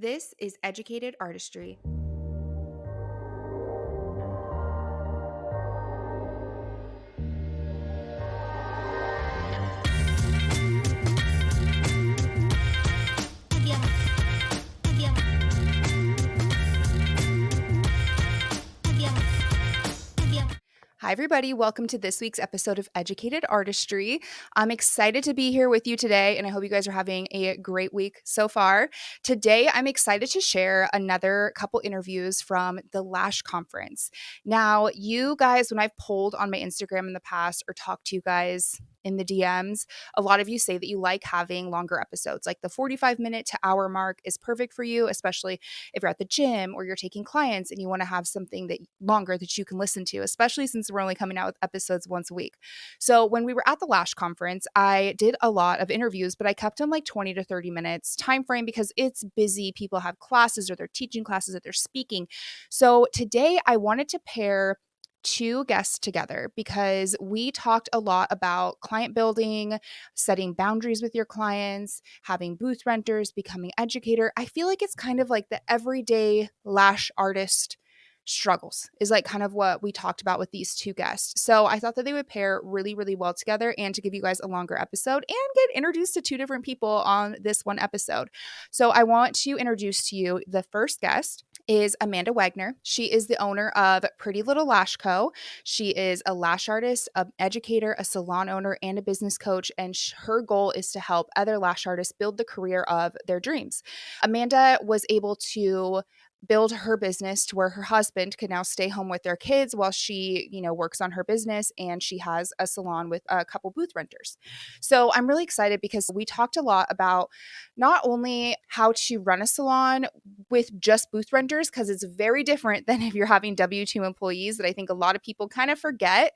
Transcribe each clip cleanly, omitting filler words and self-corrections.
This is Educated Artistry. Hi, everybody. Welcome to this week's episode of Educated Artistry. I'm excited to be here with you today, and I hope you guys are having a great week so far. Today, I'm excited to share another couple interviews from the Lash Conference. Now, you guys, when I've polled on my Instagram in the past or talked to you guys in the DMs, a lot of you say that you like having longer episodes. Like the 45-minute to hour mark is perfect for you, especially if you're at the gym or you're taking clients and you want to have something that longer that you can listen to, especially since we're only coming out with episodes once a week. So when we were at the Lash Conference, I did a lot of interviews, but I kept them like 20 to 30 minutes time frame because it's busy. People have classes or they're teaching classes or they're speaking. So today I wanted to pair two guests together because we talked a lot about client building, setting boundaries with your clients, having booth renters, becoming educator. I feel like it's kind of like the everyday lash artist struggles is like kind of what we talked about with these two guests. So I thought that they would pair really, really well together and to give you guys a longer episode and get introduced to two different people on this one episode. So I want to introduce to you the first guest is Amanda Wagner. She is the owner of Pretty Little Lash Co. She is a lash artist, an educator, a salon owner, and a business coach. And her goal is to help other lash artists build the career of their dreams. Amanda was able to build her business to where her husband could now stay home with their kids while she, works on her business, and she has a salon with a couple booth renters. So I'm really excited because we talked a lot about not only how to run a salon with just booth renters, because it's very different than if you're having W-2 employees that I think a lot of people kind of forget,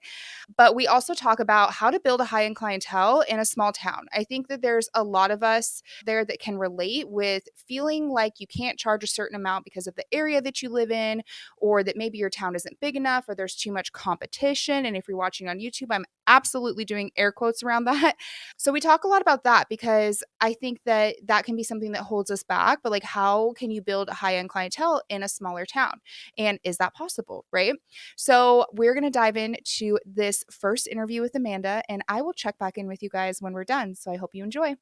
but we also talk about how to build a high-end clientele in a small town. I think that there's a lot of us there that can relate with feeling like you can't charge a certain amount because of the area that you live in, or that maybe your town isn't big enough, or there's too much competition. And if you're watching on YouTube, I'm absolutely doing air quotes around that. So we talk a lot about that because I think that that can be something that holds us back. But like, how can you build a high-end clientele in a smaller town? And is that possible, right? So we're going to dive into this first interview with Amanda, and I will check back in with you guys when we're done. So I hope you enjoy.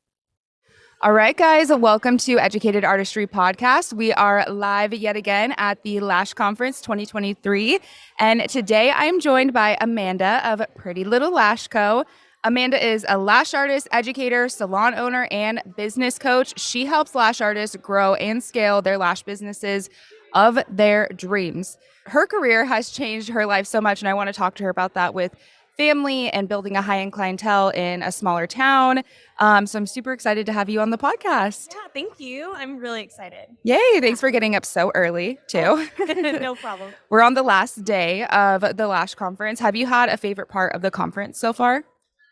All right, guys, welcome to Educated Artistry Podcast. We are live yet again at the Lash Conference 2023. And today I am joined by Amanda of Pretty Little Lash Co. Amanda is a lash artist, educator, salon owner, and business coach. She helps lash artists grow and scale their lash businesses of their dreams. Her career has changed her life so much, and I want to talk to her about that with family and building a high-end clientele in a smaller town. So I'm super excited to have you on the podcast. Yeah, thank you. I'm really excited. Yay. Thanks for getting up so early, too. No problem. We're on the last day of the Lash Conference. Have you had a favorite part of the conference so far?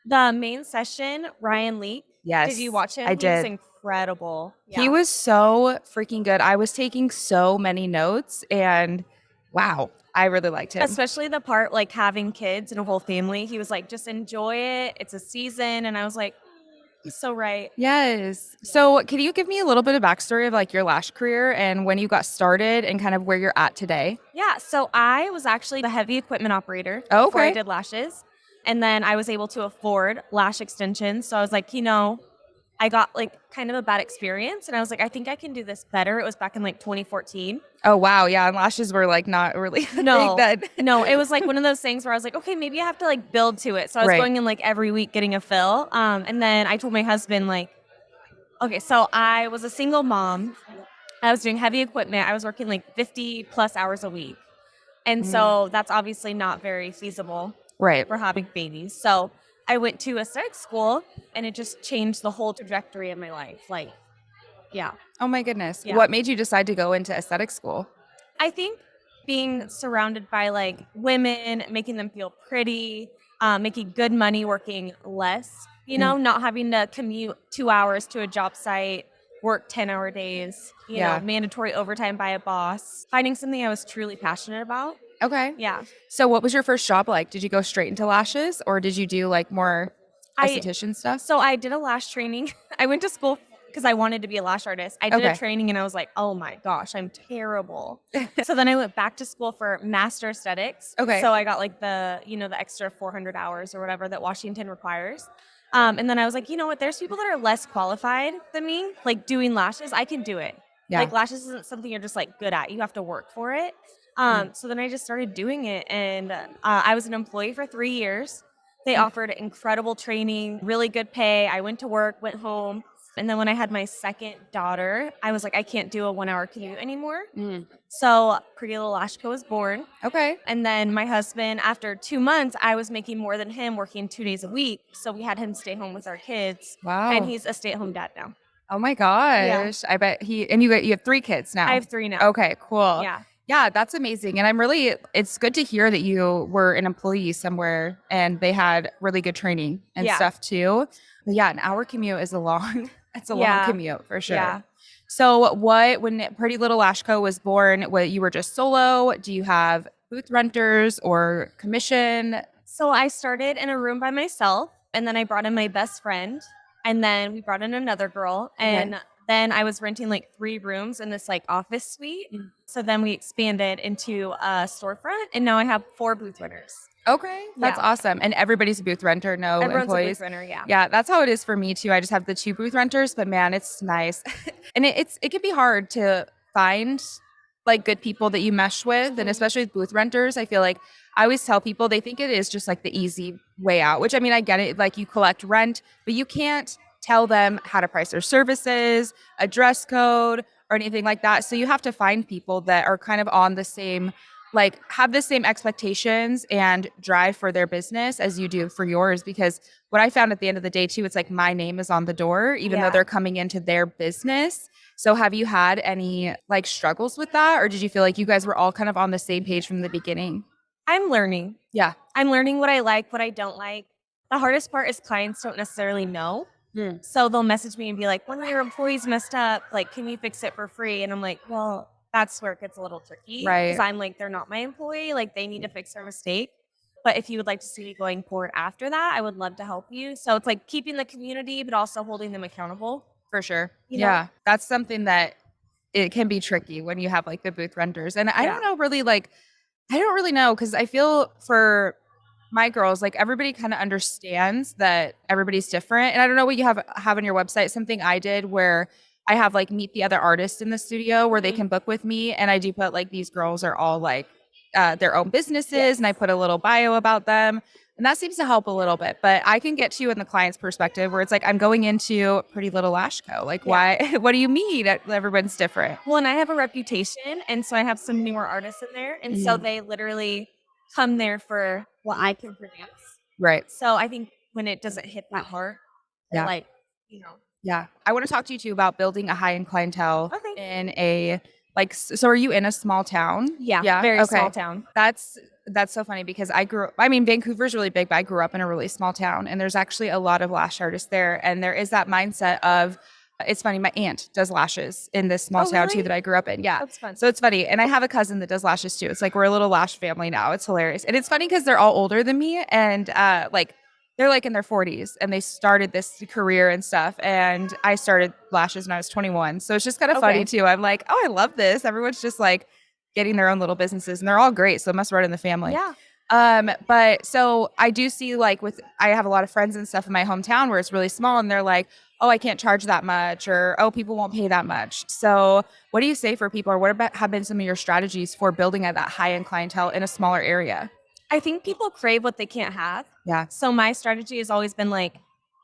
The main session, Ryan Leak. Yes. Did you watch him? I did. He was incredible. Yeah. He was so freaking good. I was taking so many notes, and wow, I really liked him. Especially the part like having kids and a whole family. He was like, just enjoy it. It's a season. And I was like, he's so right. Yes. So can you give me a little bit of backstory of like your lash career and when you got started and kind of where you're at today? Yeah. So I was actually the heavy equipment operator Oh, before I okay. did lashes. And then I was able to afford lash extensions. So I was like, I got like kind of a bad experience, and I was like, I think I can do this better. It was back in like 2014. Oh, wow. Yeah. And lashes were like not really No, big then. no, it was like one of those things where I was like, okay, maybe I have to like build to it. So I was Right. going in like every week getting a fill. And then I told my husband like, okay, so I was a single mom. I was doing heavy equipment. I was working like 50 plus hours a week. And so that's obviously not very feasible Right. for having babies. So I went to aesthetic school, and it just changed the whole trajectory of my life. Like, yeah. Oh my goodness. Yeah. What made you decide to go into aesthetic school? I think being surrounded by like women, making them feel pretty, making good money, working less, not having to commute 2 hours to a job site, work 10-hour days, mandatory overtime by a boss, finding something I was truly passionate about. Okay. Yeah. So what was your first job like? Did you go straight into lashes or did you do like more esthetician stuff? So I did a lash training. I went to school because I wanted to be a lash artist. I did a training and I was like, oh my gosh, I'm terrible. So then I went back to school for master aesthetics. Okay. So I got like the, the extra 400 hours or whatever that Washington requires. And then I was like, you know what? There's people that are less qualified than me, like doing lashes. I can do it. Yeah. Like lashes isn't something you're just like good at. You have to work for it. So then I just started doing it, and I was an employee for 3 years. They offered incredible training, really good pay. I went to work, went home. And then when I had my second daughter, I was like, I can't do a 1-hour commute anymore. So Pretty Little Lash Co was born. Okay. And then my husband, after 2 months, I was making more than him working 2 days a week. So we had him stay home with our kids. Wow. And he's a stay-at-home dad now. Oh my gosh. Yeah. I bet and you have 3 kids now. I have 3 now. Okay, cool. Yeah. Yeah, that's amazing. And it's good to hear that you were an employee somewhere and they had really good training and stuff too. But yeah, an hour commute is long commute for sure. Yeah. So when Pretty Little Lash Co was born, you were just solo? Do you have booth renters or commission? So I started in a room by myself, and then I brought in my best friend, and then we brought in another girl, and then I was renting like 3 rooms in this like office suite. So then we expanded into a storefront, and now I have 4 booth renters. Okay. That's awesome. And everybody's a booth renter, no Everyone's employees. A booth renter, yeah. Yeah, that's how it is for me too. I just have the 2 booth renters, but man, it's nice. And it can be hard to find like good people that you mesh with, and especially with booth renters. I feel like I always tell people they think it is just like the easy way out, which I mean, I get it. Like you collect rent, but you can't tell them how to price their services, a dress code, or anything like that. So you have to find people that are kind of on the same, like have the same expectations and drive for their business as you do for yours. Because what I found at the end of the day too, it's like my name is on the door, even though they're coming into their business. So have you had any like struggles with that? Or did you feel like you guys were all kind of on the same page from the beginning? I'm learning. Yeah. I'm learning what I like, what I don't like. The hardest part is clients don't necessarily know. So they'll message me and be like, one of your employees messed up. Like, can we fix it for free? And I'm like, well, that's where it gets a little tricky. Right. Because I'm like, they're not my employee. Like, they need to fix their mistake. But if you would like to see me going forward after that, I would love to help you. So it's like keeping the community, but also holding them accountable. For sure. Yeah. That's something that it can be tricky when you have like the booth renters. And I don't know really like, I don't really know, because I feel for my girls, like everybody kind of understands that everybody's different. And I don't know what you have on your website. Something I did where I have like meet the other artists in the studio where they can book with me. And I do put like these girls are all like their own businesses, and I put a little bio about them. And that seems to help a little bit. But I can get to you in the client's perspective where it's like, I'm going into Pretty Little Lash Co. Like, why? What do you mean? Everyone's different. Well, and I have a reputation. And so I have some newer artists in there. And so they literally come there for what I can produce. Right. So I think when it doesn't hit that heart, like, Yeah. I want to talk to you too about building a high-end clientele in a, like, so are you in a small town? Yeah. Very small town. That's so funny because Vancouver's really big, but I grew up in a really small town, and there's actually a lot of lash artists there. And there is that mindset of, it's funny, my aunt does lashes in this small town too that I grew up in. Yeah. That's fun. So it's funny. And I have a cousin that does lashes too. It's like we're a little lash family now. It's hilarious. And it's funny because they're all older than me, and they're like in their 40s, and they started this career and stuff. And I started lashes when I was 21. So it's just kind of funny too. I'm like, oh, I love this. Everyone's just like getting their own little businesses, and they're all great. So it must run in the family. Yeah. But so I do see like I have a lot of friends and stuff in my hometown where it's really small, and they're like, oh, I can't charge that much, or, oh, people won't pay that much. So what do you say for people, or what have been some of your strategies for building at that high-end clientele in a smaller area? I think people crave what they can't have. Yeah. So my strategy has always been like,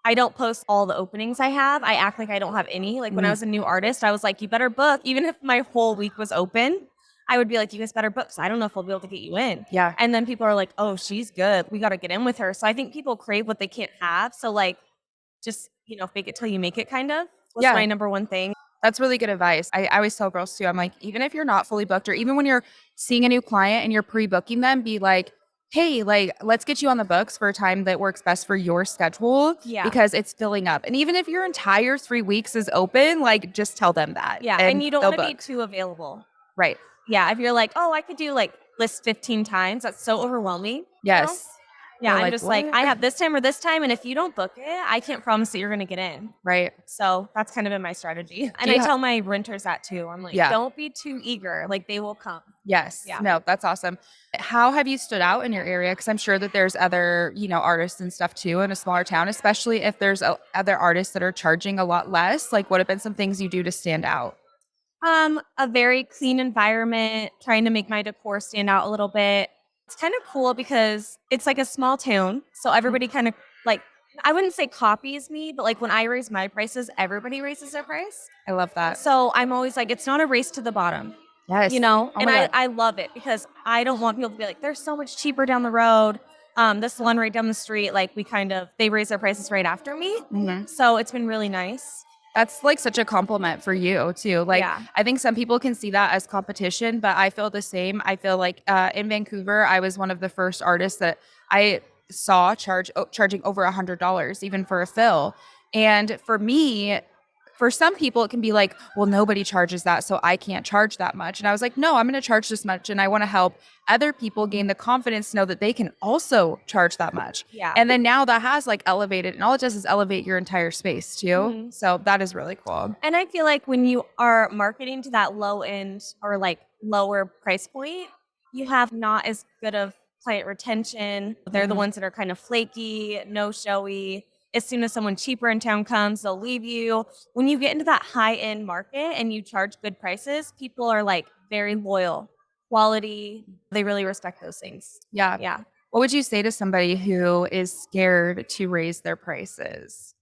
I don't post all the openings I have. I act like I don't have any. Like when I was a new artist, I was like, you better book. Even if my whole week was open, I would be like, you guys better book. So I don't know if we'll be able to get you in. Yeah. And then people are like, oh, she's good. We got to get in with her. So I think people crave what they can't have. So like, just, fake it till you make it kind of was my number one thing. That's really good advice. I always tell girls too, I'm like, even if you're not fully booked, or even when you're seeing a new client and you're pre-booking them, be like, hey, like, let's get you on the books for a time that works best for your schedule because it's filling up. And even if your entire 3 weeks is open, like, just tell them that. Yeah. And you don't want to be too available. Right. Yeah. If you're like, oh, I could do like list 15 times, that's so overwhelming. Yes. Yeah, They're I'm like, just like, I "What?" have this time or this time, and if you don't book it, I can't promise that you're gonna get in. Right. So that's kind of been my strategy. Do And I you tell my renters that too. I'm like, Yeah. don't be too eager. Like they will come. Yes. Yeah. No, that's awesome. How have you stood out in your area? Because I'm sure that there's other, artists and stuff too in a smaller town, especially if there's other artists that are charging a lot less. Like, what have been some things you do to stand out? A very clean environment, trying to make my decor stand out a little bit. It's kind of cool because it's like a small town. So Mm, everybody kind of like, I wouldn't say copies me, but like when I raise my prices, everybody raises their price. I love that. So I'm always like, it's not a race to the bottom, Yes. Oh and my God. I love it because I don't want people to be like, they're so much cheaper down the road. The salon right down the street, like they raise their prices right after me. Mhm. So it's been really nice. That's like such a compliment for you too. Like, Yeah. I think some people can see that as competition, but I feel the same. I feel like in Vancouver, I was one of the first artists that I saw charging over $100 even for a fill. And for me, for some people, it can be like, well, nobody charges that, so I can't charge that much. And I was like, no, I'm going to charge this much. And I want to help other people gain the confidence to know that they can also charge that much. Yeah. And then now that has like elevated, and all it does is elevate your entire space too. Mhm. So that is really cool. And I feel like when you are marketing to that low end or like lower price point, you have not as good of client retention. They're the Mhm. ones that are kind of flaky, no showy. As soon as someone cheaper in town comes, they'll leave you. When you get into that high end market and you charge good prices, people are like very loyal, quality. They really respect those things. Yeah. Yeah. What would you say to somebody who is scared to raise their prices?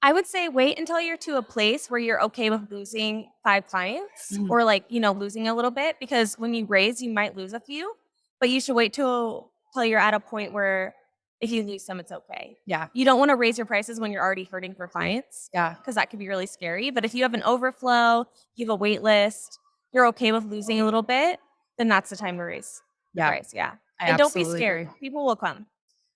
I would say wait until you're to a place where you're okay with losing 5 clients Mhm. or like, losing a little bit because when you raise, you might lose a few, but you should wait till you're at a point where if you lose some, it's okay. Yeah. You don't want to raise your prices when you're already hurting for clients Yeah. because that could be really scary. But if you have an overflow, you have a wait list, you're okay with losing a little bit, then that's the time to raise your Yeah. price. Yeah. I And don't be absolutely scared. agree. People will come.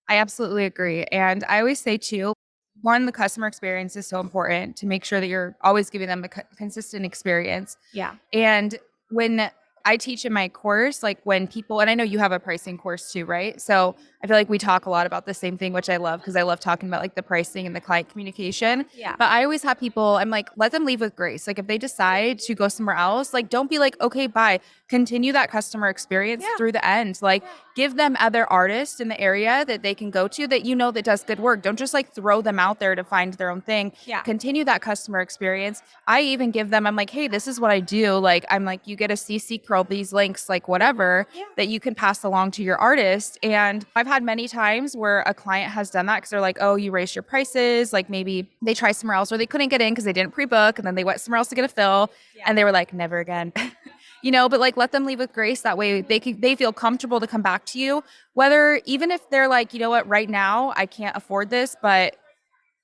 I absolutely agree. And I always say too, one, the customer experience is so important to make sure that you're always giving them a consistent experience. Yeah. And when I teach in my course, like when people, and I know you have a pricing course too, right? So I feel like we talk a lot about the same thing, which I love because I love talking about like the pricing and the client communication. Yeah. But I always have people, I'm like, let them leave with grace. Like if they decide to go somewhere else, like don't be like, okay, bye. Continue that customer experience Yeah. through the end. Like Yeah. give them other artists in the area that they can go to that that does good work. Don't just like throw them out there to find their own thing. Yeah. Continue that customer experience. I even give them, I'm like, hey, this is what I do. Like, I'm like, you get a CC curl, these links, like whatever Yeah. that you can pass along to your artist. And I've had many times where a client has done that because they're like, oh, you raised your prices. Like maybe they try somewhere else or they couldn't get in because they didn't pre-book and then they went somewhere else to get a fill. Yeah. And they were like, never again. But like let them leave with grace. That way they feel comfortable to come back to you. Whether even if they're like, you know what, right now I can't afford this, but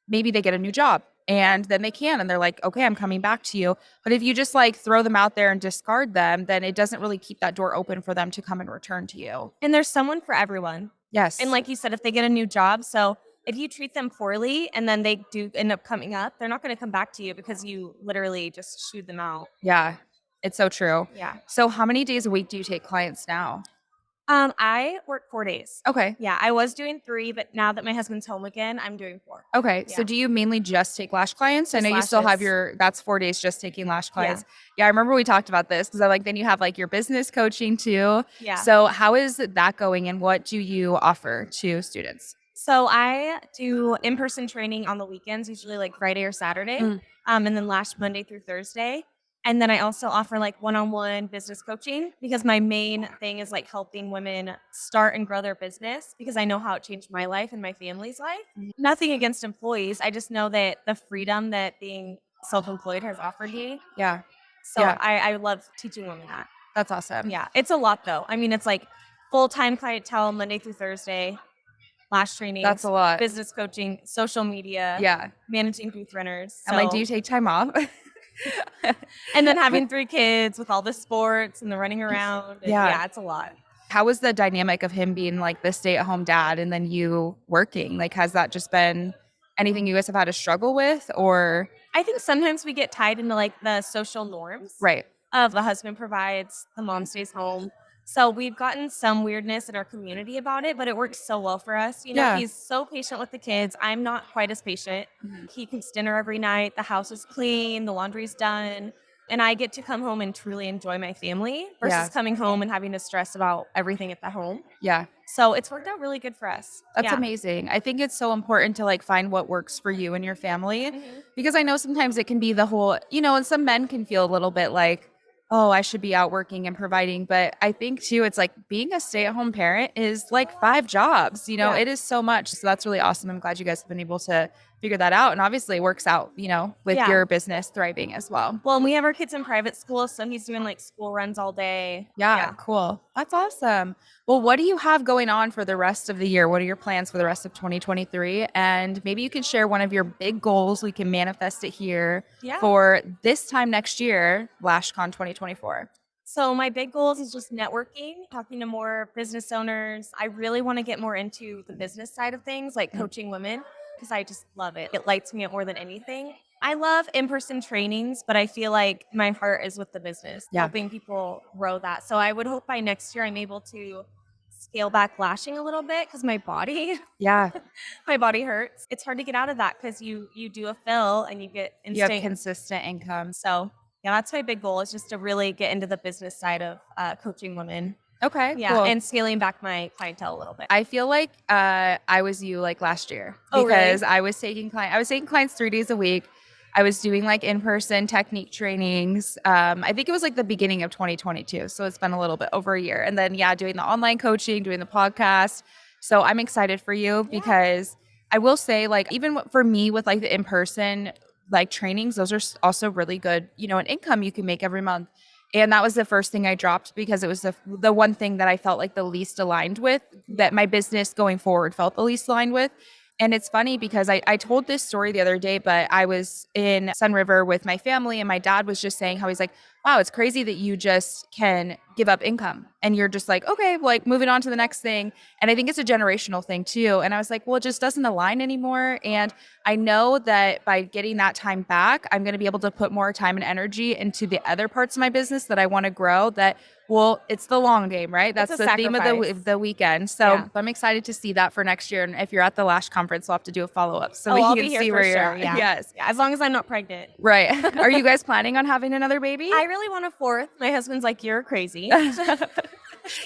maybe they get a new job and then they can and they're like, okay, I'm coming back to you. But if you just like throw them out there and discard them, then it doesn't really keep that door open for them to come and return to you. And there's someone for everyone. Yes. And like you said, if they get a new job, so if you treat them poorly and then they do end up coming up, they're not going to come back to you because you literally just shooed them out. Yeah. It's so true. Yeah. So how many days a week do you take clients now? I work 4 days. Okay. Yeah, I was doing 3, but now that my husband's home again, I'm doing 4. Okay. Yeah. So do you mainly just take lash clients? I Just know you still have lashes. that's 4 days just taking lash clients. Yeah. I remember we talked about this because I like, then you have like your business coaching too. Yeah. So how is that going and what do you offer to students? So I do in-person training on the weekends, usually like Friday or Saturday, Mm. and then lash Monday through Thursday. And then I also offer like one-on-one business coaching because my main thing is like helping women start and grow their business because I know how it changed my life and my family's life. Mhm. Nothing against employees. I just know that the freedom that being self-employed has offered me. Yeah. So Yeah. I love teaching women that. That's awesome. Yeah. It's a lot though. I mean, it's like full-time clientele Monday through Thursday, lash trainings, That's a lot. business coaching, social media, Yeah. managing booth runners. I'm like, do you take time off? And then having 3 kids with all the sports and the running around. And Yeah. It's a lot. How was the dynamic of him being like the stay-at-home dad and then you working? Like, has that just been anything you guys have had to struggle with or? I think sometimes we get tied into like the social norms Right. of the husband provides, the mom stays home. So we've gotten some weirdness in our community about it, but it works so well for us. Yeah. He's so patient with the kids. I'm not quite as patient. Mhm. He cooks dinner every night. The house is clean. The laundry's done. And I get to come home and truly enjoy my family versus Yeah. coming home and having to stress about everything at the home. Yeah. So it's worked out really good for us. That's Yeah. amazing. I think it's so important to like find what works for you and your family Mhm. because I know sometimes it can be the whole, and some men can feel a little bit like, oh, I should be out working and providing. But I think too, it's like being a stay at home parent is like 5 jobs, Yeah. it is so much. So that's really awesome. I'm glad you guys have been able to figure that out. And obviously it works out, with Yeah. your business thriving as well. Well, and we have our kids in private school, so he's doing like school runs all day. Yeah, cool. That's awesome. Well, what do you have going on for the rest of the year? What are your plans for the rest of 2023? And maybe you can share one of your big goals. We can manifest it here Yeah. for this time next year, LashCon 2024. So my big goals is just networking, talking to more business owners. I really want to get more into the business side of things, like coaching women, because I just love it. It lights me up more than anything. I love in-person trainings, but I feel like my heart is with the business, Yeah. helping people grow that. So I would hope by next year I'm able to scale back lashing a little bit because my body Yeah. my body hurts. It's hard to get out of that because you do a fill and you get You have instant. consistent income. So yeah, that's my big goal is just to really get into the business side of coaching women. Okay, Yeah, cool. and scaling back my clientele a little bit. I feel like I was you like last year Oh, really? because I was taking clients 3 days a week. I was doing like in-person technique trainings. I think it was like the beginning of 2022. So it's been a little bit over a year. And then doing the online coaching, doing the podcast. So I'm excited for you because I will say like even for me with like the in-person like trainings, those are also really good, an income you can make every month. And that was the first thing I dropped because it was the one thing that I felt like the least aligned with, that my business going forward felt the least aligned with. And it's funny because I told this story the other day, but I was in Sun River with my family and my dad was just saying how he's like, wow, it's crazy that you just can give up income and you're just like, okay, like moving on to the next thing. And I think it's a generational thing too. And I was like, well, it just doesn't align anymore. And I know that by getting that time back, I'm going to be able to put more time and energy into the other parts of my business that I want to grow that it's the long game, right? That's It's a the theme of sacrifice. the weekend. So Yeah. I'm excited to see that for next year. And if you're at the Lash Conference, we'll have to do a follow-up so I'll we be can here see for where you're sure. at. Yeah. Yes. Yeah, as long as I'm not pregnant. Right. Are you guys planning on having another baby? I really want a fourth. My husband's like, you're crazy.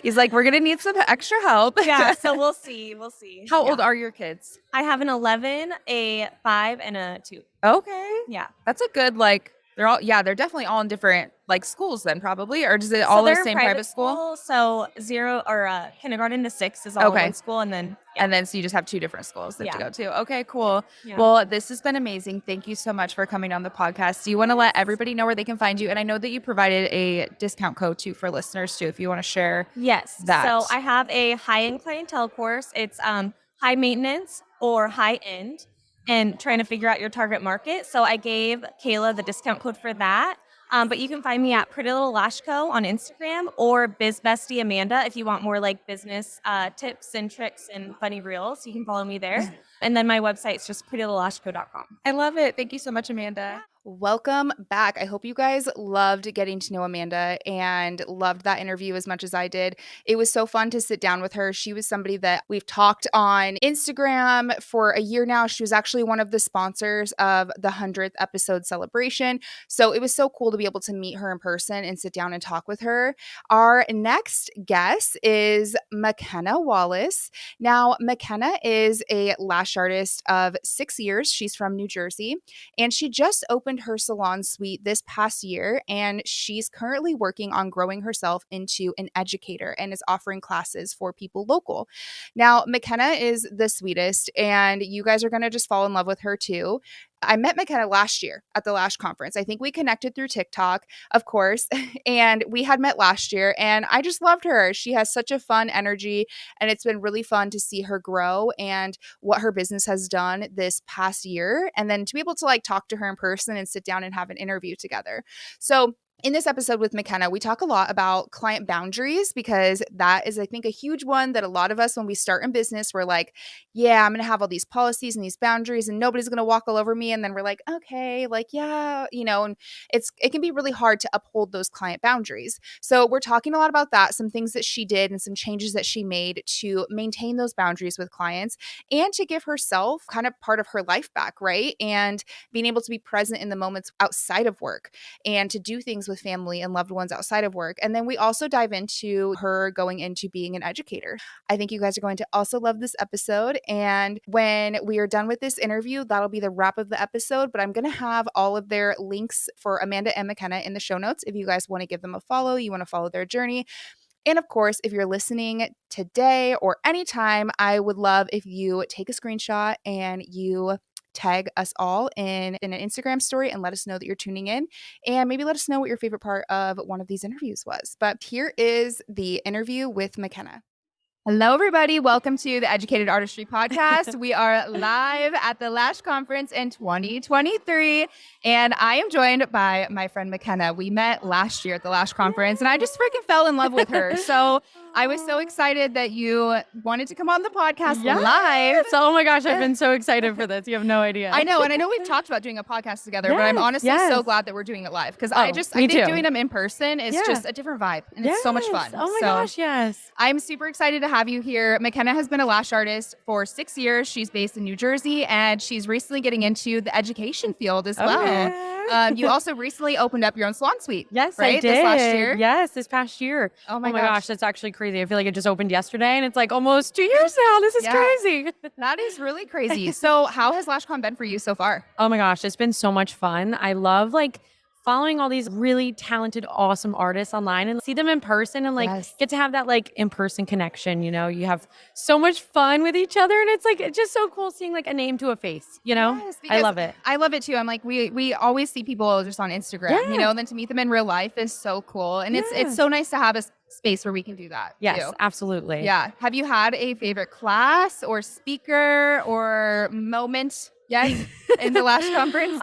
He's like, we're going to need some extra help. Yeah, so we'll see. We'll see. How old are your kids? I have an 11, a 5, and a 2. Okay. Yeah. That's a good, they're definitely all in different schools then probably, or does it So all the they're same private school? So kindergarten to 6 is all Okay. one school, and then And then so you just have 2 different schools that to go to. Okay, cool. Yeah. Well, this has been amazing. Thank you so much for coming on the podcast. Do you want to let everybody know where they can find you? And I know that you provided a discount code too for listeners too, if you want to share. Yes. That. So I have a high-end clientele course. It's high maintenance or high end and trying to figure out your target market. So I gave Kayla the discount code for that. But you can find me at Pretty Little Lash Co on Instagram or Biz Bestie Amanda if you want more like business tips and tricks and funny reels. You can follow me there. And then my website's just prettylittlelashco.com. I love it. Thank you so much, Amanda. Welcome back. I hope you guys loved getting to know Amanda and loved that interview as much as I did. It was so fun to sit down with her. She was somebody that we've talked on Instagram for a year now. She was actually one of the sponsors of the 100th episode celebration. So it was so cool to be able to meet her in person and sit down and talk with her. Our next guest is Mackenna Wallace. Now, Mackenna is a lash artist of 6 years. She's from New Jersey, and she just opened her salon suite this past year, and she's currently working on growing herself into an educator and is offering classes for people local. Now, Mackenna is the sweetest, and you guys are going to just fall in love with her too. I met Mackenna last year at the Lash Conference. I think we connected through TikTok, of course, and we had met last year, and I just loved her. She has such a fun energy, and it's been really fun to see her grow and what her business has done this past year, and then to be able to talk to her in person and sit down and have an interview together. So In this episode with Mackenna, we talk a lot about client boundaries because that is, I think, a huge one that a lot of us, when we start in business, we're like, yeah, I'm going to have all these policies and these boundaries and nobody's going to walk all over me. And then we're like, okay, like, yeah, and it can be really hard to uphold those client boundaries. So we're talking a lot about that, some things that she did and some changes that she made to maintain those boundaries with clients and to give herself kind of part of her life back, right? And being able to be present in the moments outside of work and to do things with family and loved ones outside of work. And then we also dive into her going into being an educator. I think you guys are going to also love this episode. And when we are done with this interview, that'll be the wrap of the episode. But I'm going to have all of their links for Amanda and Mackenna in the show notes if you guys want to give them a follow, you want to follow their journey. And of course, if you're listening today or anytime, I would love if you take a screenshot and you tag us all in an Instagram story and let us know that you're tuning in, and maybe let us know what your favorite part of one of these interviews was. But here is the interview with Mackenna. Hello, everybody. Welcome to the Educated Artistry podcast. We are live at the Lash Conference in 2023, and I am joined by my friend Mackenna. We met last year at the Lash Conference, and I just freaking fell in love with her. So I was so excited that you wanted to come on the podcast live. So, oh my gosh, I've been so excited for this. You have no idea. I know, and I know we've talked about doing a podcast together, but I'm honestly so glad that we're doing it live because I think doing them in person is just a different vibe, and it's so much fun. Oh my gosh, yes. I'm super excited to have you here. Mackenna has been a lash artist for 6 years. She's based in New Jersey, and she's recently getting into the education field as well. You also recently opened up your own salon suite. Yes, right? I did. This last year. Yes, this past year. Oh my gosh, that's actually crazy. I feel like it just opened yesterday, and it's like almost 2 years now. This is crazy. That is really crazy. So how has LashCon been for you so far? Oh my gosh, it's been so much fun. I love following all these really talented, awesome artists online and see them in person and get to have that in-person connection. You know, you have so much fun with each other, and it's just so cool seeing a name to a face, Yes, I love it. I love it too. I'm we always see people just on Instagram, and then to meet them in real life is so cool. And it's so nice to have a space where we can do that. Yes, too. Absolutely. Yeah. Have you had a favorite class or speaker or moment yet in the Lash Conference?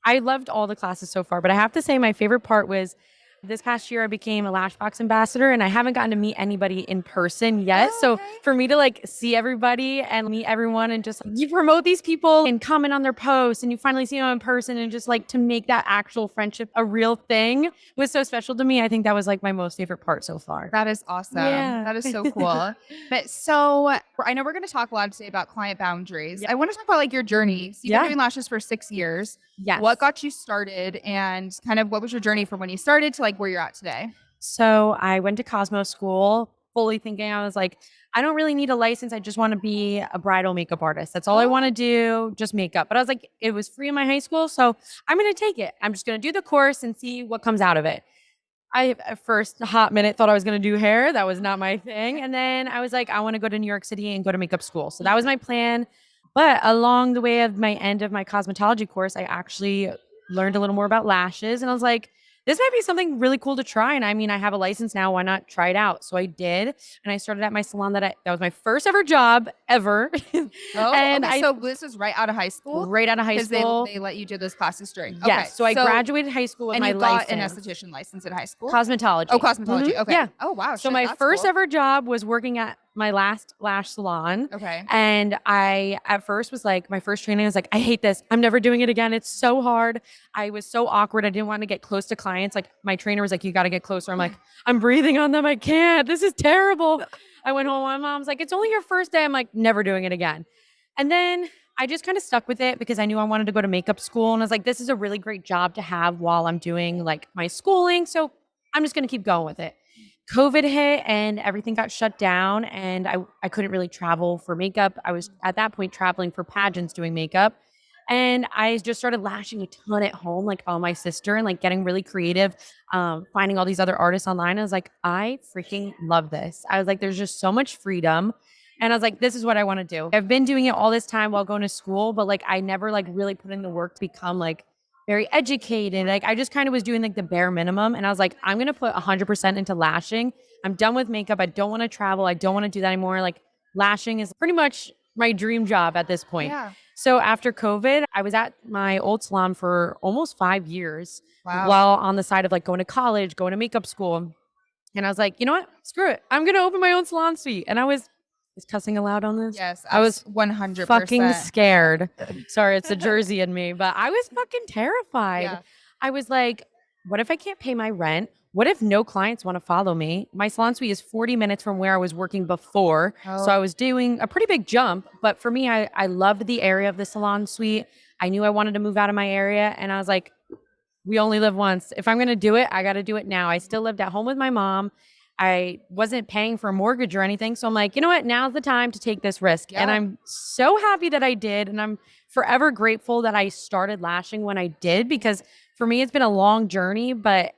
I loved all the classes so far, but I have to say my favorite part was this past year I became a Lashbox ambassador, and I haven't gotten to meet anybody in person yet. So for me to see everybody and meet everyone and just you promote these people and comment on their posts and you finally see them in person and just to make that actual friendship a real thing was so special to me. I think that was my most favorite part so far. That is awesome. Yeah. That is so cool. But so I know we're going to talk a lot today about client boundaries. Yeah. I want to talk about your journey. So you've been doing lashes for 6 years. Yes. What got you started, and kind of what was your journey from when you started to where you're at today? So I went to Cosmo school fully thinking I was I don't really need a license. I just want to be a bridal makeup artist. That's all I want to do, just makeup. But I was it was free in my high school, so I'm going to take it. I'm just going to do the course and see what comes out of it. I, at first, a hot minute, thought I was going to do hair. That was not my thing. And then I was I want to go to New York City and go to makeup school. So that was my plan. But along the way of my end of my cosmetology course, I actually learned a little more about lashes. And I was this might be something really cool to try. And I mean, I have a license now. Why not try it out? So I did. And I started at my salon that was my first ever job ever. So this was right out of high school? Right out of high school. They let you do those classes during. Yes. Okay. So I graduated high school with my license. And you got an esthetician license in high school? Cosmetology. Oh, cosmetology. Mm-hmm. Okay. Yeah. Oh, wow. So my first ever job was working at my last lash salon. Okay. And I, at first was my first training, I was I hate this. I'm never doing it again. It's so hard. I was so awkward. I didn't want to get close to clients. My trainer was you got to get closer. I'm I'm breathing on them. I can't. This is terrible. I went home. My mom's it's only your first day. I'm never doing it again. And then I just kind of stuck with it because I knew I wanted to go to makeup school. And I was this is a really great job to have while I'm doing my schooling. So I'm just going to keep going with it. COVID hit and everything got shut down, and I couldn't really travel for makeup. I was at that point traveling for pageants doing makeup, and I just started lashing a ton at home, on my sister, and getting really creative, finding all these other artists online. I was I freaking love this. I was there's just so much freedom. And I was this is what I want to do. I've been doing it all this time while going to school, but I never really put in the work to become very educated. I just kind of was doing the bare minimum. And I was I'm going to put 100% into lashing. I'm done with makeup. I don't want to travel. I don't want to do that anymore. Lashing is pretty much my dream job at this point. Yeah. So after COVID, I was at my old salon for almost 5 years Wow. while on the side of like going to college, going to makeup school. And I was like, you know what? Screw it. I'm going to open my own salon suite. And I was cussing allowed on this? Yes, I was 100% fucking scared. Sorry, it's the Jersey in me, but I was fucking terrified. Yeah. I was like, what if I can't pay my rent? What if no clients want to follow me? My salon suite is 40 minutes from where I was working before. Oh. So I was doing a pretty big jump. But for me, I loved the area of the salon suite. I knew I wanted to move out of my area. And I was like, we only live once. If I'm going to do it, I got to do it now. I still lived at home with my mom. I wasn't paying for a mortgage or anything. So I'm like, you know what? Now's the time to take this risk. Yeah. And I'm so happy that I did. And I'm forever grateful that I started lashing when I did, because for me, it's been a long journey, but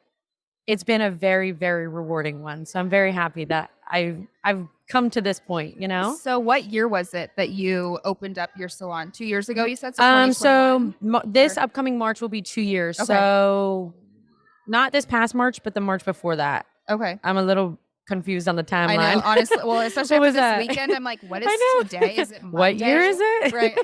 it's been a very, very rewarding one. So I'm very happy that I've come to this point, you know? So what year was it that you opened up your salon? 2 years ago, you said? So 2021? this upcoming March will be 2 years. Okay. So not this past March, but the March before that. Okay. I'm a little confused on the timeline. I know, honestly. Well, especially What after was this that? weekend, I'm like, what is I know. today? Is it Monday? What year is it? Right.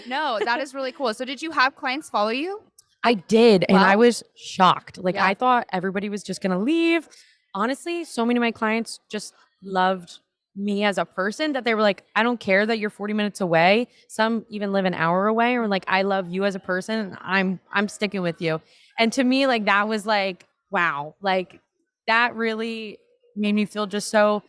No, that is really cool. So did you have clients follow you? I did. And Wow. I was shocked. Like, Yeah. I thought everybody was just going to leave. Honestly, so many of my clients just loved me as a person that they were like, I don't care that you're 40 minutes away. Some even live an hour away, or like, I love you as a person. And I'm sticking with you. And to me, like, that was like, wow, like that really made me feel just so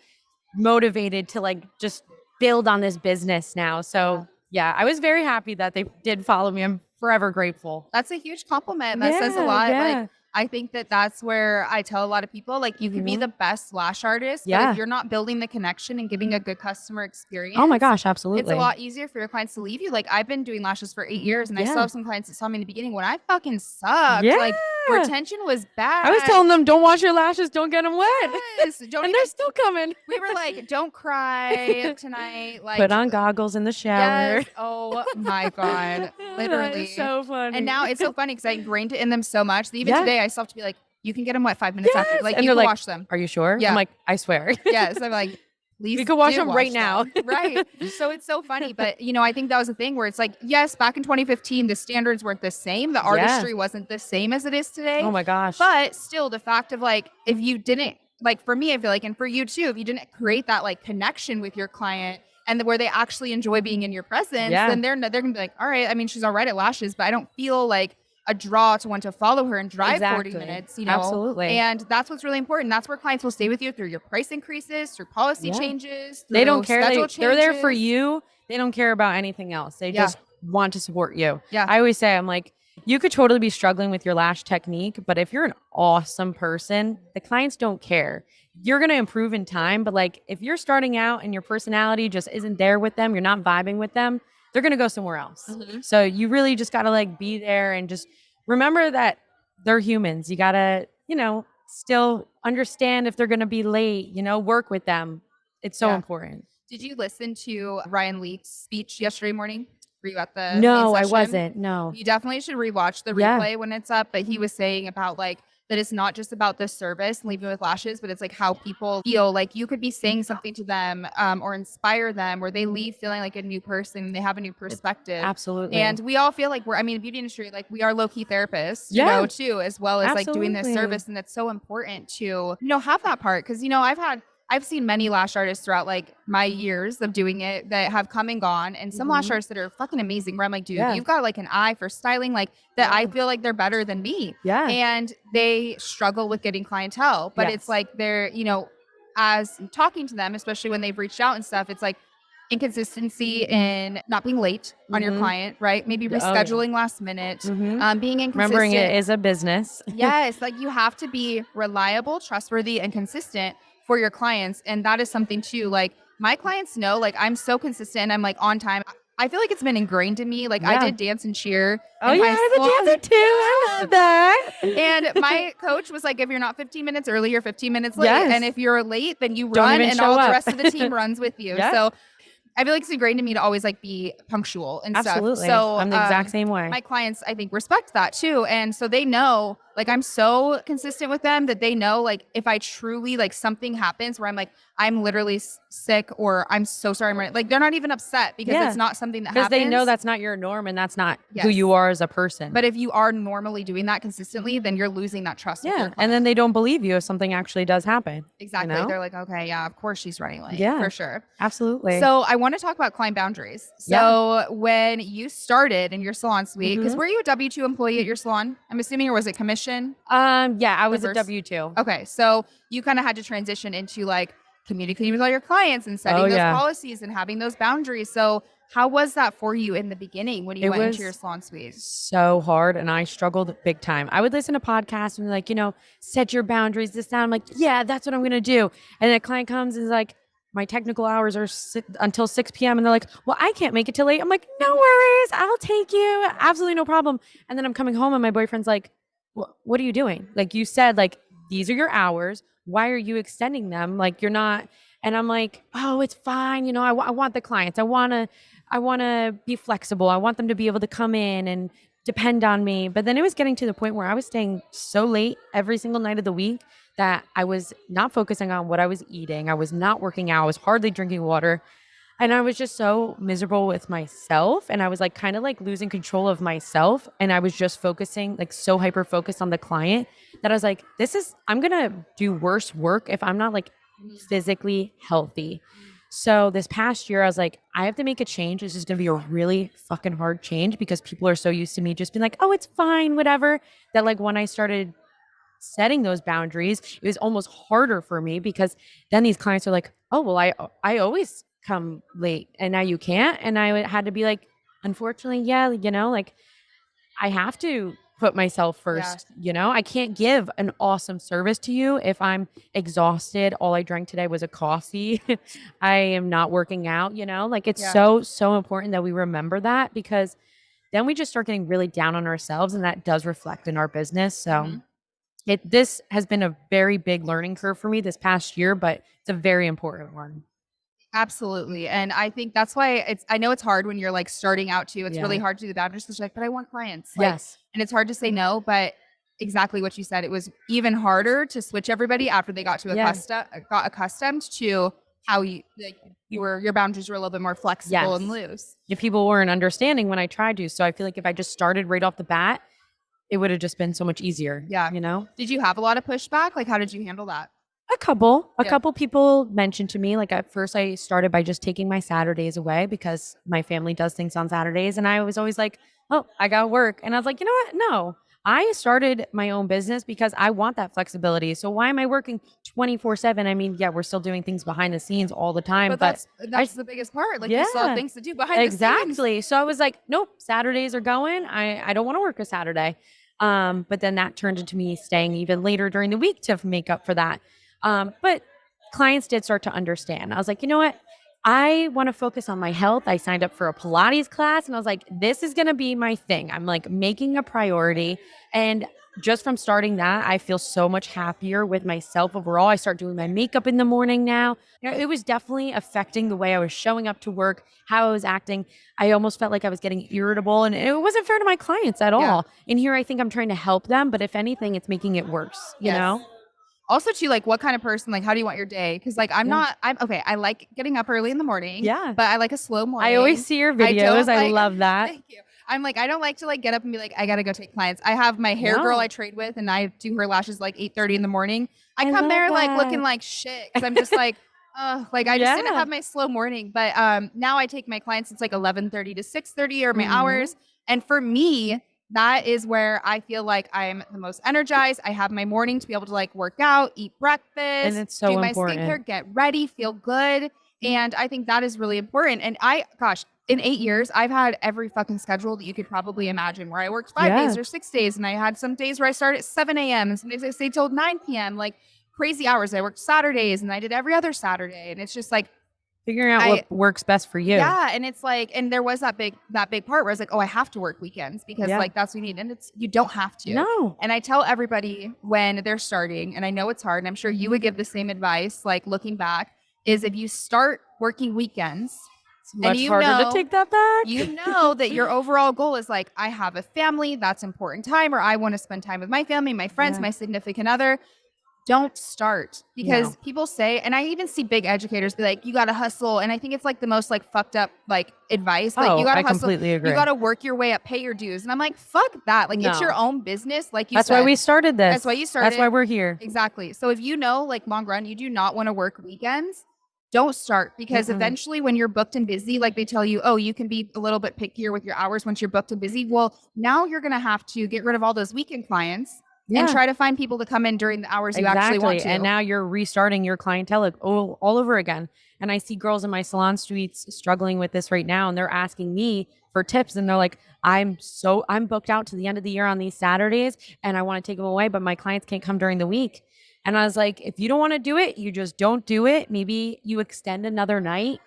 motivated to like just build on this business now. So yeah, I was very happy that they did follow me. I'm forever grateful. That's a huge compliment. That says a lot. Like, I think that that's where I tell a lot of people, like, you can be the best lash artist, but if you're not building the connection and giving a good customer experience, oh my gosh, absolutely, it's a lot easier for your clients to leave you. Like, I've been doing lashes for 8 years, and I still have some clients that saw me in the beginning when I fucking sucked. Like, retention was bad. I was telling them, don't wash your lashes, don't get them wet. Yes, don't and they're still coming. We were like, don't cry tonight. Like, put on goggles in the shower. Yes. Oh my God. Literally. So funny. And now it's so funny because I ingrained it in them so much that even today I still have to be like, you can get them wet 5 minutes after. Like, and you can like, wash them. Are you sure? Yeah. I'm like, I swear. Yes. I'm like, please. We could wash them wash right now. Right. So it's so funny. But, you know, I think that was the thing where it's like, yes, back in 2015, the standards weren't the same. The artistry wasn't the same as it is today. Oh my gosh. But still, the fact of like, if you didn't, like for me, I feel like, and for you too, if you didn't create that like connection with your client and where they actually enjoy being in your presence, then they're gonna be like, all right, I mean, she's all right at lashes, but I don't feel like a draw to want to follow her and drive 40 minutes, you know? Absolutely. And that's what's really important. That's where clients will stay with you through your price increases, through policy changes. They don't care. They're there for changes. you. They don't care about anything else. They just want to support you. Yeah. I always say, I'm like, you could totally be struggling with your lash technique, but if you're an awesome person, the clients don't care. You're going to improve in time. But like, if you're starting out and your personality just isn't there with them, you're not vibing with them, they're going to go somewhere else. Mm-hmm. So you really just got to like be there and just remember that they're humans. You got to, you know, still understand if they're going to be late, you know, work with them. It's so important. Did you listen to Ryan Leake's speech yesterday morning? Were you at the No, main I session? wasn't. No. You definitely should rewatch the replay when it's up. But he was saying about like that it's not just about the service and leaving with lashes, but it's like how people feel. Like you could be saying something to them or inspire them where they leave feeling like a new person. They have a new perspective. Absolutely. And we all feel like the beauty industry, like we are low-key therapists, you know, too, as well as like doing this service. And it's so important to, you know, have that part. Cause you know, I've seen many lash artists throughout like my years of doing it that have come and gone, and some lash artists that are fucking amazing where I'm like, dude, you've got like an eye for styling, like that. I feel like they're better than me. Yeah. And they struggle with getting clientele, but it's like they're, you know, as talking to them, especially when they've reached out and stuff, it's like inconsistency in not being late on your client, right? Maybe rescheduling last minute, being inconsistent. Remembering it is a business. Yes. Like you have to be reliable, trustworthy, and consistent for your clients. And that is something too, like my clients know, like I'm so consistent. I'm like on time. I feel like it's been ingrained in me. Like I did dance and cheer. Oh yeah, I was a dancer too. I love that. And my coach was like, if you're not 15 minutes early, you're 15 minutes late. And if you're late, then you run and all the rest of the team runs with you. So I feel like it's ingrained in me to always like be punctual and stuff. So I'm the exact same way. My clients, I think, respect that too. And so they know Like I'm so consistent with them that they know like if I truly like something happens where I'm like, I'm literally sick or I'm so sorry. Like they're not even upset because it's not something that happens. Because they know that's not your norm and that's not who Yes. you are as a person. But if you are normally doing that consistently, then you're losing that trust with your client. And then they don't believe you if something actually does happen. Exactly. You know? They're like, okay, yeah, of course she's running late. Yeah. For sure. Absolutely. So I want to talk about client boundaries. So when you started in your salon suite, because were you a W-2 employee at your salon? I'm assuming, or was it commission? Yeah, I was a W-2. Okay. So you kind of had to transition into like communicating with all your clients and setting those policies and having those boundaries. So how was that for you in the beginning when you went into your salon suite? So hard, and I struggled big time. I would listen to podcasts and like, set your boundaries, this, that. I'm like, yeah, that's what I'm going to do. And then a client comes and is like, my technical hours are until 6 p.m. And they're like, well, I can't make it till 8. I'm like, no worries. I'll take you. Absolutely no problem. And then I'm coming home and my boyfriend's like, what are you doing? Like you said, like, these are your hours. Why are you extending them? Like you're not. And I'm like, oh, it's fine. I want the clients. I want to be flexible. I want them to be able to come in and depend on me. But then it was getting to the point where I was staying so late every single night of the week that I was not focusing on what I was eating. I was not working out. I was hardly drinking water. And I was just so miserable with myself. And I was like kind of like losing control of myself. And I was just focusing, like so hyper focused on the client that I was like, I'm going to do worse work if I'm not like physically healthy. So this past year, I was like, I have to make a change. This is going to be a really fucking hard change because people are so used to me just being like, oh, it's fine, whatever. That like when I started setting those boundaries, it was almost harder for me because then these clients are like, oh, well, I always come late and now you can't. And I had to be like, unfortunately, like I have to put myself first. I can't give an awesome service to you if I'm exhausted. All I drank today was a coffee. I am not working out, like it's so important that we remember that because then we just start getting really down on ourselves and that does reflect in our business. So this has been a very big learning curve for me this past year, but it's a very important one. Absolutely. And I think that's why I know it's hard when you're like starting out too. It's really hard to do the boundaries because you're like, but I want clients. Like, and it's hard to say no, but exactly what you said. It was even harder to switch everybody after they got got accustomed to how your boundaries were a little bit more flexible and loose. If people weren't understanding when I tried to. So I feel like if I just started right off the bat, it would have just been so much easier. Yeah. Did you have a lot of pushback? Like, how did you handle that? A couple people mentioned to me, like at first I started by just taking my Saturdays away because my family does things on Saturdays. And I was always like, oh, I got work. And I was like, you know what? No, I started my own business because I want that flexibility. So why am I working 24/7? I mean, we're still doing things behind the scenes all the time. But that's the biggest part. Like you still have things to do behind the scenes. Exactly. So I was like, nope, Saturdays are going. I don't want to work a Saturday. But then that turned into me staying even later during the week to make up for that. But clients did start to understand. I was like, you know what? I want to focus on my health. I signed up for a Pilates class and I was like, this is going to be my thing. I'm like making a priority. And just from starting that, I feel so much happier with myself overall. I start doing my makeup in the morning now. It was definitely affecting the way I was showing up to work, how I was acting. I almost felt like I was getting irritable and it wasn't fair to my clients at all. And here I think I'm trying to help them, but if anything, it's making it worse, you know? Also too, like what kind of person, like how do you want your day? Because like I'm okay. I like getting up early in the morning. Yeah. But I like a slow morning. I always see your videos. I love that. Thank you. I'm like, I don't like to like get up and be like, I got to go take clients. I have my hair girl I trade with and I do her lashes like 8:30 in the morning. I come there like looking like shit. Cause I'm just like, like I just didn't have my slow morning. But now I take my clients, it's like 11:30 to 6:30 are my hours. And for me, that is where I feel like I'm the most energized. I have my morning to be able to like work out, eat breakfast, and it's so do my important. skincare, get ready, feel good. And I think that is really important. And in 8 years, I've had every fucking schedule that you could probably imagine where I worked 5 days or 6 days. And I had some days where I started at 7 a.m. and some days I stayed till 9 p.m. Like crazy hours. I worked Saturdays and I did every other Saturday. And it's just like, figuring out what works best for you. Yeah. And it's like, and there was that big part where I was like, oh, I have to work weekends because like that's what we need. And you don't have to. No. And I tell everybody when they're starting, and I know it's hard, and I'm sure you would give the same advice, like looking back, is if you start working weekends, It's much harder to take that back. You know that your overall goal is like, I have a family, that's important time, or I want to spend time with my family, my friends, my significant other. Don't start, because people say, and I even see big educators be like, you got to hustle. And I think it's like the most like fucked up like advice. Like you got to hustle. Completely agree. You got to work your way up, pay your dues. And I'm like, fuck that. Like it's your own business. Like you That's said. why we started this. That's why you started. That's why we're here. Exactly. So if you know, like long run, you do not want to work weekends, don't start, because eventually when you're booked and busy, like they tell you, oh, you can be a little bit pickier with your hours once you're booked and busy. Well, now you're going to have to get rid of all those weekend clients. And try to find people to come in during the hours you actually want to. And now you're restarting your clientele all over again. And I see girls in my salon suites struggling with this right now. And they're asking me for tips. And they're like, I'm booked out to the end of the year on these Saturdays and I want to take them away, but my clients can't come during the week. And I was like, if you don't want to do it, you just don't do it. Maybe you extend another night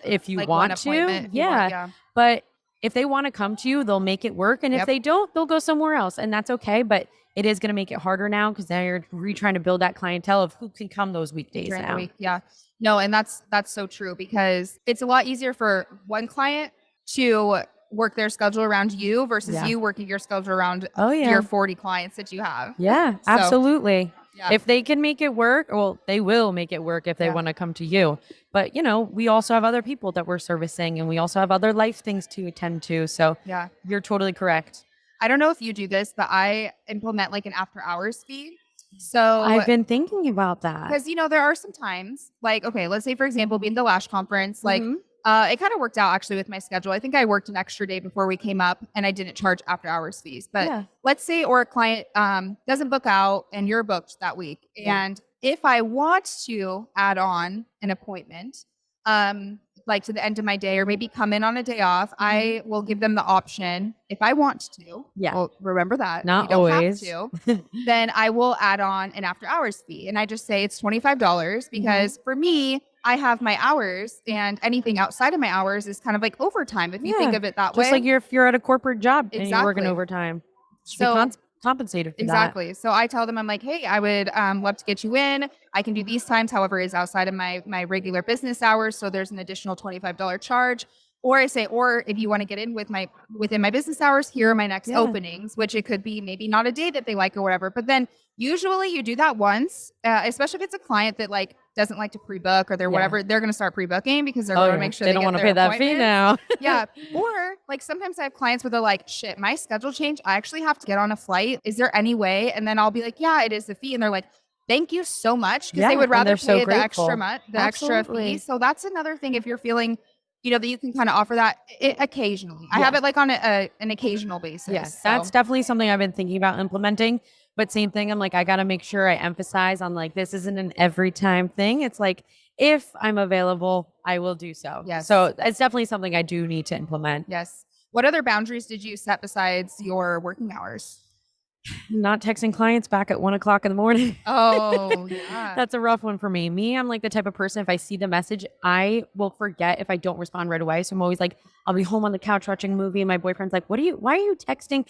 if you want to. But if they want to come to you, they'll make it work. And if they don't, they'll go somewhere else. And that's okay. But it is going to make it harder now, because now you're trying to build that clientele of who can come those weekdays during now. The week. Yeah. No, and that's so true, because it's a lot easier for one client to work their schedule around you versus you working your schedule around your 40 clients that you have. Yeah, so, absolutely. Yeah. If they can make it work, well, they will make it work if they want to come to you. But, we also have other people that we're servicing, and we also have other life things to attend to. So you're totally correct. I don't know if you do this, but I implement like an after hours fee. So I've been thinking about that. Because, there are some times like, okay, let's say, for example, being the Lash Conference, like it kind of worked out actually with my schedule. I think I worked an extra day before we came up and I didn't charge after hours fees. But let's say, or a client doesn't book out and you're booked that week. And if I want to add on an appointment, like to the end of my day, or maybe come in on a day off, I will give them the option, if I want to. Yeah. Well, remember that. Not always. Have to, then I will add on an after hours fee. And I just say it's $25, because for me, I have my hours, and anything outside of my hours is kind of like overtime if you think of it that way. Just like if you're at a corporate job and you're working overtime. So compensated for that. So I tell them, I'm like, hey, I would love to get you in. I can do these times, however, is outside of my regular business hours. So there's an additional $25 charge. Or I say, or if you want to get in within my business hours, here are my next openings, which it could be maybe not a day that they like or whatever. But then usually you do that once, especially if it's a client that like doesn't like to pre-book, or they're whatever, they're going to start pre-booking because they're going to make sure they don't want to pay that fee now. Or like sometimes I have clients where they're like, shit, my schedule changed. I actually have to get on a flight. Is there any way? And then I'll be like, yeah, it is the fee. And they're like, thank you so much. Because they would rather pay the extra fee. So that's another thing, if you're feeling, that you can kind of offer that occasionally. I have it like on an occasional basis. Yes, that's definitely something I've been thinking about implementing. But same thing, I'm like, I got to make sure I emphasize on like, this isn't an every time thing. It's like, if I'm available, I will do so. Yes. So it's definitely something I do need to implement. Yes. What other boundaries did you set besides your working hours? Not texting clients back at 1 o'clock in the morning. Oh, yeah. That's a rough one for me. I'm like the type of person, if I see the message, I will forget if I don't respond right away. So I'm always like, I'll be home on the couch watching a movie, and my boyfriend's like, why are you texting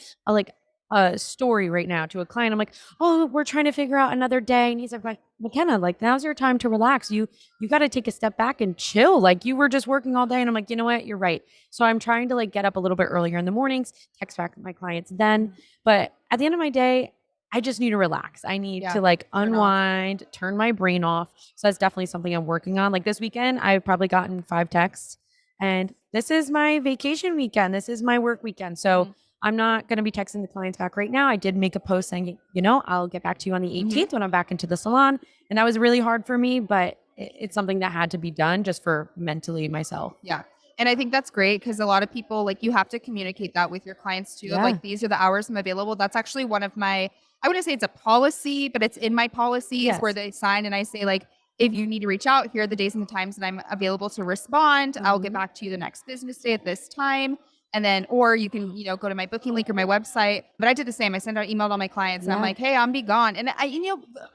a story right now to a client? I'm like, oh, we're trying to figure out another day. And he's like, Mackenna, like, now's your time to relax. You got to take a step back and chill. Like, you were just working all day. And I'm like, you know what? You're right. So I'm trying to like get up a little bit earlier in the mornings, text back to my clients then. But at the end of my day, I just need to relax. I need to like unwind, turn my brain off. So that's definitely something I'm working on. Like this weekend, I've probably gotten 5 texts, and this is my vacation weekend. This is my work weekend. So I'm not going to be texting the clients back right now. I did make a post saying, I'll get back to you on the 18th when I'm back into the salon. And that was really hard for me, but it's something that had to be done just for mentally myself. Yeah. And I think that's great, because a lot of people, like, you have to communicate that with your clients too. Of like, these are the hours I'm available. That's actually one of my, I wouldn't say it's a policy, but it's in my policies where they sign, and I say like, if you need to reach out, here are the days and the times that I'm available to respond. I'll get back to you the next business day at this time. And then, or you can, go to my booking link or my website. But I did the same. I sent out email to all my clients and I'm like, hey, I'm be gone. And I,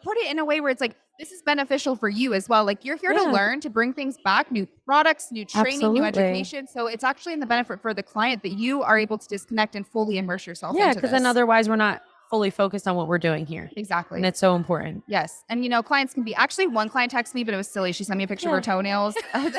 put it in a way where it's like, this is beneficial for you as well. Like, you're here to learn, to bring things back, new products, new training, new education. So it's actually in the benefit for the client that you are able to disconnect and fully immerse yourself into this. Because then otherwise we're not fully focused on what we're doing here. Exactly. And it's so important. Yes. And, clients can be, actually one client texted me, but it was silly. She sent me a picture of her toenails. And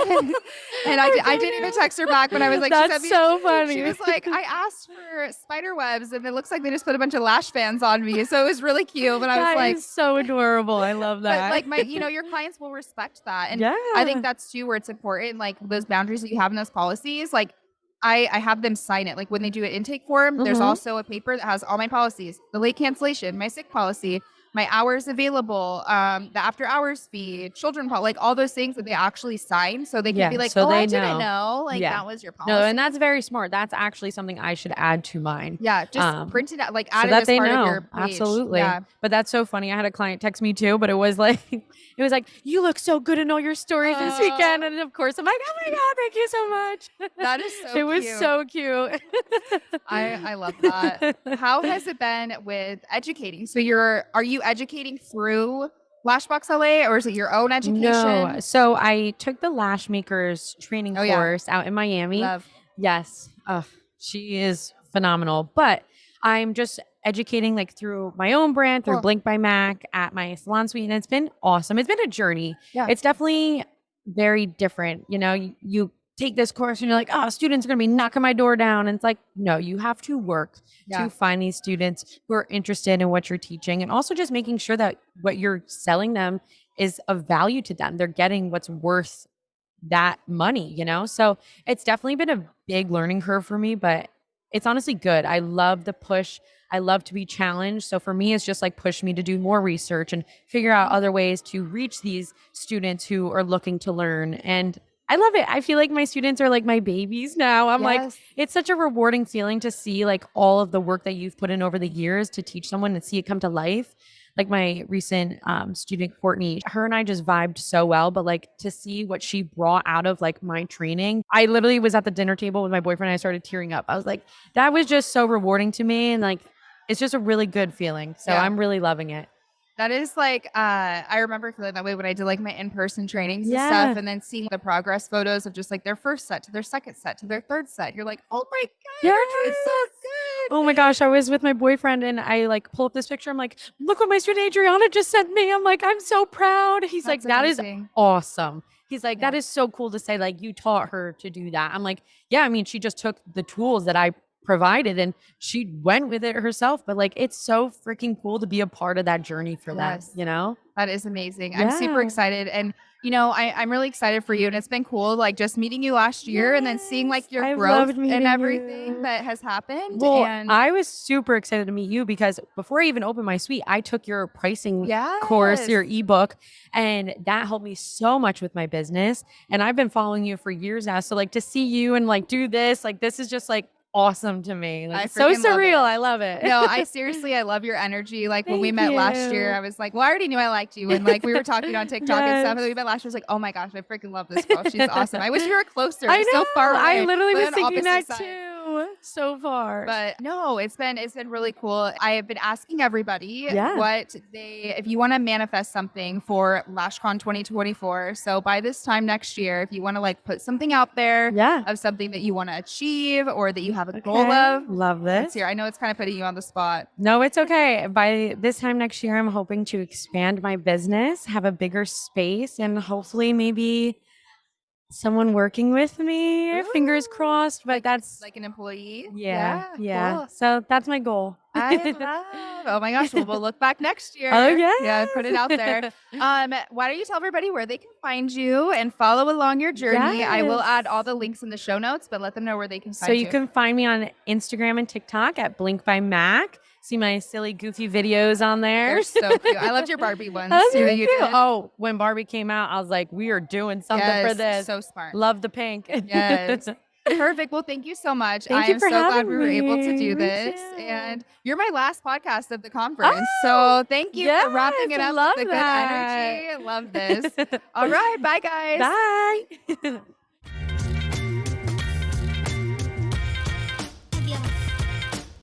I didn't even text her back when I was like, that's so funny. She was like, I asked for spider webs and it looks like they just put a bunch of lash fans on me. So it was really cute. But I was like, so adorable. I love that. But like your clients will respect that. And I think that's too where it's important, like those boundaries that you have in those policies, like I have them sign it. Like when they do an intake form, there's also a paper that has all my policies, the late cancellation, my sick policy, my hours available, the after hours fee, children policy, like all those things that they actually sign. So they can be like, so I didn't know. Like that was your policy. No, and that's very smart. That's actually something I should add to mine. Yeah. Just print it out, like add so it that as they part know. of your page. Absolutely. Yeah. But that's so funny. I had a client text me too, but it was like, you look so good in all your stories this weekend. And of course I'm like, oh my God, thank you so much. That is so cute. It was so cute. I love that. How has it been with educating? So are you educating through Lashbox LA or is it your own education? No. So I took the lash makers training course out in Miami. Love. Yes. She is phenomenal. But I'm just educating like through my own brand, through Blink by Mack at my salon suite. And it's been awesome. It's been a journey. Yeah. It's definitely very different. You take this course and you're like, students are going to be knocking my door down. And it's like, no, you have to work to find these students who are interested in what you're teaching. And also just making sure that what you're selling them is of value to them. They're getting what's worth that money, So it's definitely been a big learning curve for me, but it's honestly good. I love the push. I love to be challenged. So for me, it's just like push me to do more research and figure out other ways to reach these students who are looking to learn. And I love it. I feel like my students are like my babies now. I'm like, it's such a rewarding feeling to see like all of the work that you've put in over the years to teach someone and see it come to life. Like my recent student, Courtney, her and I just vibed so well, but like to see what she brought out of like my training, I literally was at the dinner table with my boyfriend and I started tearing up. I was like, that was just so rewarding to me. And like, it's just a really good feeling. So I'm really loving it. That is like, I remember feeling that way when I did like my in-person trainings and stuff, and then seeing the progress photos of just like their first set to their second set to their third set. You're like, oh my God, it's so good. Oh my gosh, I was with my boyfriend and I like pull up this picture. I'm like, look what my student Adriana just sent me. I'm like, I'm so proud. He's like, that is awesome. He's like, that is so cool to say, like, you taught her to do that. I'm like, yeah, I mean, she just took the tools that I provided and she went with it herself, but like it's so freaking cool to be a part of that journey for them. That is amazing. I'm super excited, and I'm really excited for you, and it's been cool like just meeting you last year and then seeing like your growth and everything that has happened. Well, and I was super excited to meet you because before I even opened my suite, I took your pricing course, your ebook, and that helped me so much with my business, and I've been following you for years now, so like to see you and like do this, like this is just like awesome to me. Like, so surreal. I love it. No, I love your energy. Like when we met last year, I was like, well, I already knew I liked you. And like we were talking on TikTok and stuff. And then we met last year. I was like, oh my gosh, I freaking love this girl. She's awesome. I wish we were closer. I know. So far away. I literally was thinking that too. So far. But no, it's been really cool. I have been asking everybody if you want to manifest something for LashCon 2024. So by this time next year, if you want to like put something out there of something that you want to achieve or that you have a goal of. Love this. I know it's kind of putting you on the spot. No, it's okay. By this time next year, I'm hoping to expand my business, have a bigger space, and hopefully maybe someone working with me. Ooh. Fingers crossed. But that's like an employee. Yeah. Cool. So that's my goal. I love. Oh my gosh. We'll look back next year. Oh yeah. Yeah. Put it out there. Why don't you tell everybody where they can find you and follow along your journey? Yes. I will add all the links in the show notes, but let them know where they can find you. So you can find me on Instagram and TikTok at Blink by Mack. See my silly, goofy videos on there. They're so cute. I loved your Barbie ones. Oh, when Barbie came out, I was like, we are doing something for this. So smart. Love the pink. Yes. Perfect. Well, thank you so much. I am so glad we were able to do this. And you're my last podcast of the conference. So thank you for wrapping it up with the good energy. I love this. All right. Bye, guys. Bye.